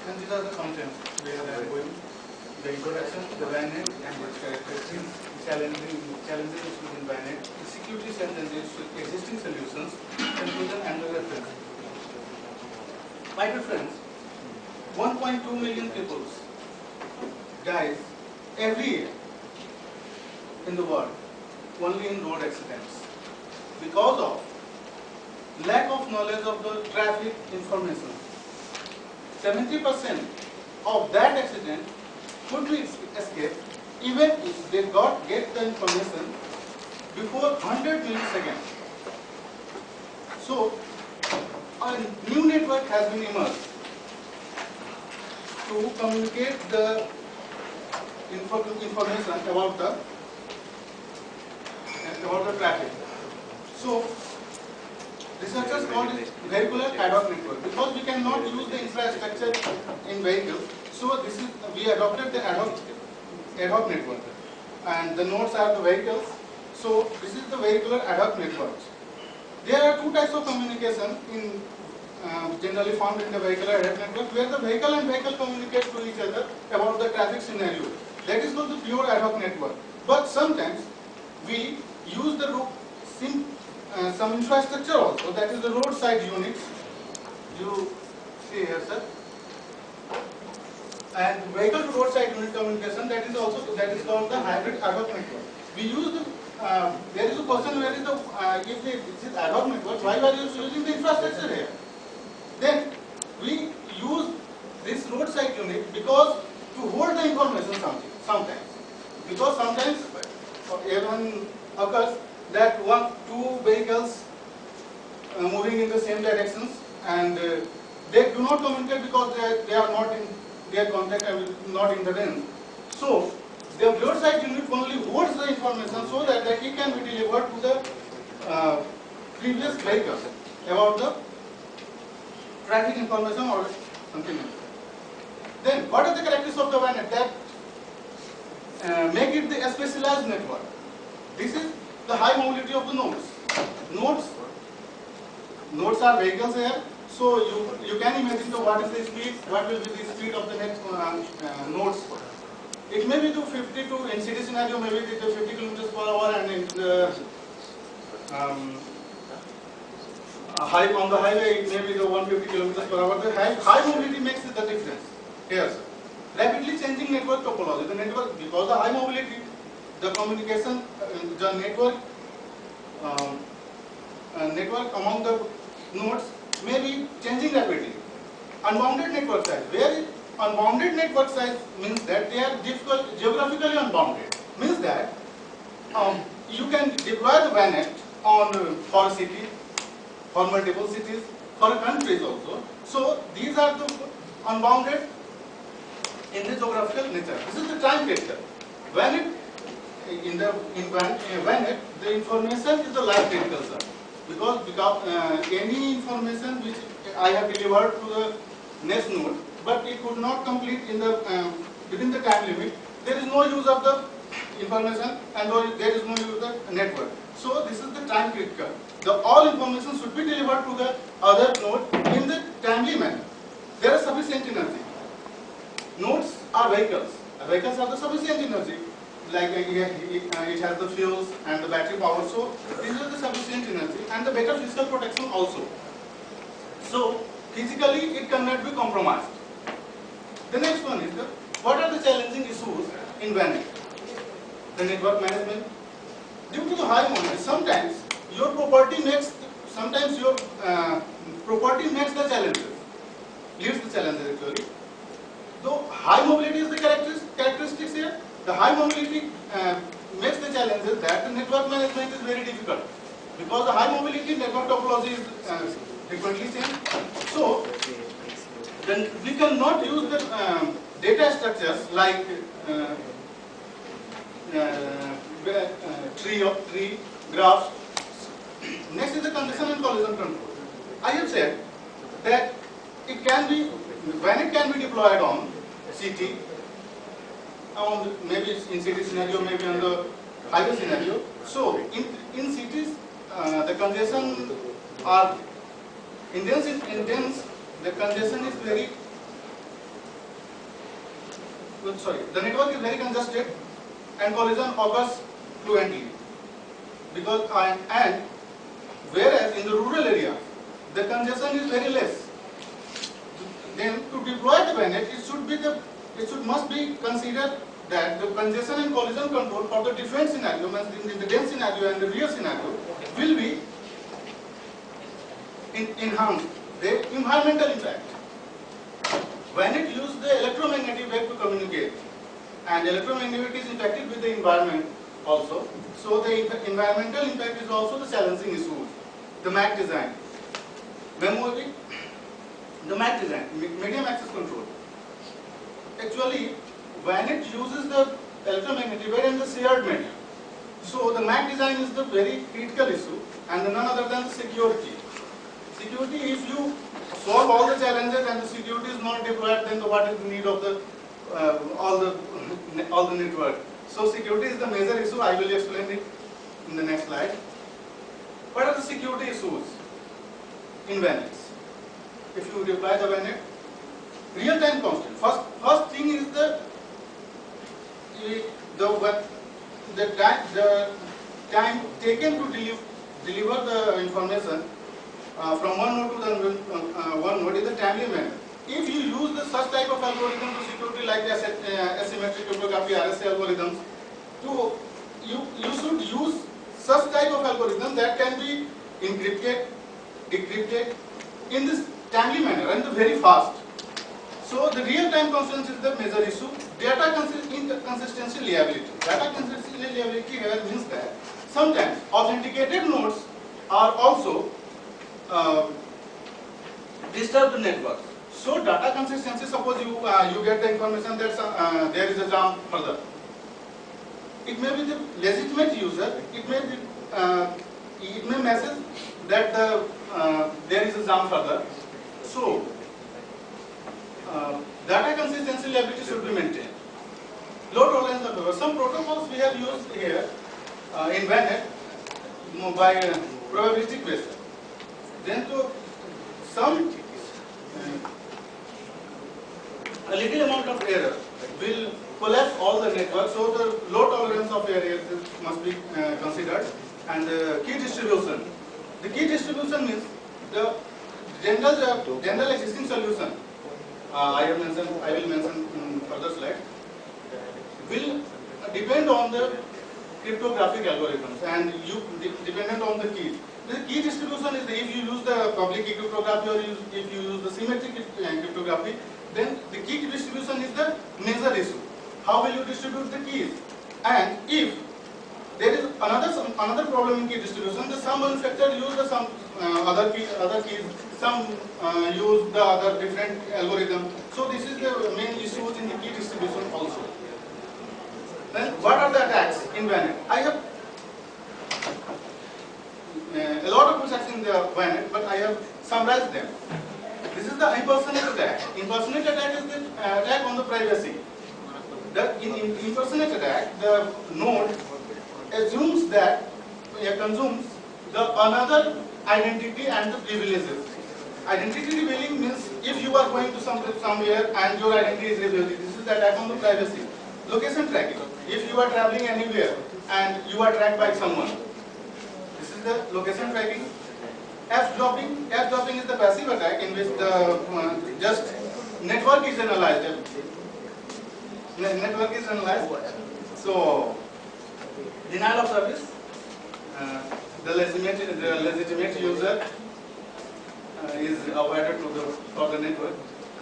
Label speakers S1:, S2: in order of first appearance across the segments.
S1: And these are the contents where I am going. The introduction, the VANET and its characteristics, challenges within VANET, the security challenges with existing solutions, conclusion and the reference. My dear friends, 1.2 million people dies every year in the world only in road accidents because of lack of knowledge of the traffic information. 70% of that accident could be escaped even if they get the information before 100 milliseconds. So, a new network has been emerged to communicate the information about the traffic. So, researchers call it vehicular ad hoc network because we cannot use the infrastructure in vehicles. So we adopted the ad hoc network, and the nodes are the vehicles. So this is the vehicular ad hoc network. There are two types of communication in generally found in the vehicular ad hoc network, where the vehicle and vehicle communicate to each other about the traffic scenario. That is called the pure ad hoc network. But sometimes we use the some infrastructure also, that is the roadside units. You see here, sir. And vehicle to roadside unit communication, that is called the hybrid ad hoc network. We use the there is a question where is the if it is ad hoc network, why are you using the infrastructure here? Then we use this roadside unit because to hold the information sometimes. Because sometimes even occurs that two vehicles moving in the same directions, and they do not communicate because they are not in their contact and not in the range. So the roadside unit only holds the information so that it can be delivered to the previous vehicle about the traffic information or something else. Then what are the characteristics of the VANET that make it the specialized network? This is the high mobility of the nodes. Nodes are vehicles here. So you can imagine what is the speed, what will be the speed of the next nodes. It may be to 50 to, in city scenario, maybe it is 50 kilometers per hour, and in the on the highway it may be the 150 kilometers per hour. The high mobility makes the difference. Here, sir. Rapidly changing network topology. The network, because the high mobility, the communication, the network among the nodes may be changing rapidly. Unbounded network size. Where unbounded network size means that they are geographically unbounded. Means that you can deploy the VANET on for a city, for multiple cities, for countries also. So these are the unbounded in the geographical nature. This is the time vector. VANET in VANET, the information is the life critical, sir. Because any information which I have delivered to the next node, but it could not complete in the within the time limit, there is no use of the information and there is no use of the network. So this is the time critical. All information should be delivered to the other node in the timely manner. There is sufficient energy. Nodes are vehicles. Vehicles have the sufficient energy. Like it has the fuels and the battery power, so these are the sufficient energy and the better physical protection also. So physically it cannot be compromised. The next one is what are the challenging issues in VANET? The network management. Due to the high mobility, sometimes your property makes the challenges, leads the challenges actually. Though high mobility is the characteristics here. The high mobility makes the challenges that the network management is very difficult because the high mobility network topology is frequently changed. So then we cannot use the data structures like tree graphs. Next is the congestion and collision control. I have said that it can be when it can be deployed on city. Maybe in city scenario, maybe on the highway scenario. So in cities, the congestion are intense. The congestion is very the network is very congested and collision occurs fluently. Because and whereas in the rural area, the congestion is very less. Then to deploy the VANET, must be considered that the congestion and collision control for the different scenario, in the dense scenario and the real scenario, will be enhanced. The environmental impact. VANET uses the electromagnetic wave to communicate, and electromagnetic is impacted with the environment also. So the environmental impact is also the challenging issue. The MAC design, memory, the MAC design, medium access control. Actually, VANET uses the electromagnetic wave in the shared media. So the MAC design is the very critical issue, and none other than the security. Security, if you solve all the challenges and the security is not deployed, then what is the need of the all the network? So security is the major issue. I will explain it in the next slide. What are the security issues in VANET? If you apply the VANET, real-time constant. First thing is the time taken to deliver the information from one node to the one node is the timely manner. If you use such type of algorithm to security like asymmetric cryptography, RSA algorithms, you should use such type of algorithm that can be encrypted, decrypted in this timely manner and very fast. So the real-time consistency is the major issue. Data inconsistency liability. Data consistency liability here means that sometimes authenticated nodes are also disturb the network. So data consistency, suppose you get the information that there is a jam further. It may be the legitimate user, it may message that there is a jam further. So data consistency liability should be maintained. Low tolerance of error. Some protocols we have used here in VANET by probabilistic basis. Then to some a little amount of error will collapse all the network. So the low tolerance of error must be considered. And the key distribution. The key distribution means the general existing solution. I will mention in further slide. Will depend on the cryptographic algorithms and dependent on the keys. The key distribution is if you use the public key cryptography or if you use the symmetric cryptography, then the key distribution is the major issue. How will you distribute the keys? And if there is another problem in key distribution, some manufacturer use some other keys, some use the other different algorithm. So this is the main issues in the key distribution also. Then what are the attacks in VANET? I have a lot of attacks in the VANET, but I have summarized them. This is the impersonate attack. Impersonate attack is the attack on the privacy. In impersonate attack, the node assumes that consumes the another identity and the privileges. Identity revealing means if you are going to somewhere and your identity is revealed, this is the attack on the privacy. Location tracking. If you are traveling anywhere and you are tracked by someone, this is the location tracking. F-dropping. F-dropping is the passive attack in which the just network is analyzed. Network is analyzed. So denial of service. The legitimate user is avoided for the network.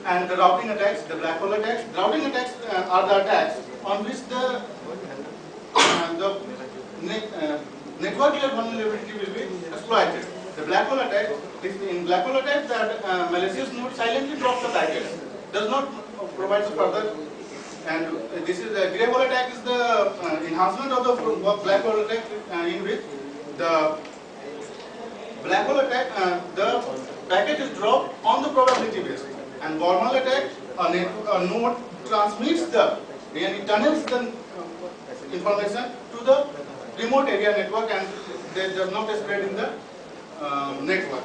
S1: And the routing attacks, the black hole attacks. The routing attacks are the attacks on which the network layer vulnerability will be exploited. The black hole attack, in black hole attack, the malicious node silently drops the packets, does not provide the further. And this is the gray hole attack is the enhancement of the black hole attack in which the black hole attack, the packet is dropped on the probability base. And Bormal attack, a node transmits it tunnels the information to the remote area network and they does not spread in the network.